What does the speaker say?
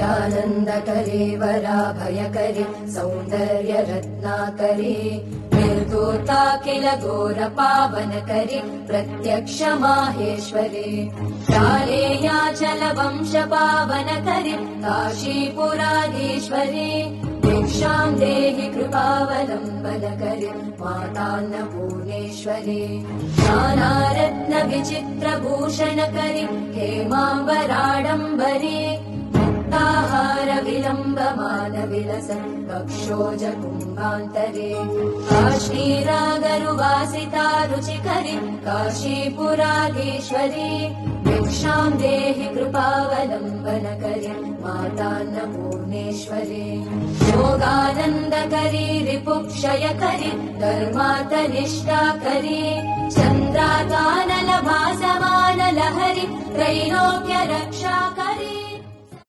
नित्यानन्दकरी वराभयकरी सौन्दर्य रत्नाकरी निर्धूता किल घोर पावनकरी प्रत्यक्ष माहेश्वरी शालेयाचल वंश पावनकरी काशीपुराधीश्वरी दीक्षां देहि कृपावलम्बनकरी मातान्नपूर्णेश्वरी नानारत्न विचित्रभूषणकरी हेमाम्बराडम्बरी मुक्ताहार विलम्बमान विलसन् वक्षोज कुम्भान्तरे काश्मीरागरुवासिता रुचिकरी काशीपुराधीश्वरी दीक्षां देहि कृपावलम्बनकरी मातान्नपूर्णेश्वरी योगानन्दकरी रिपुक्षयकरी धर्मार्थनिष्ठाकरी चन्द्राकानल भासमान लहरी त्रैलोक्य रक्षाकरी।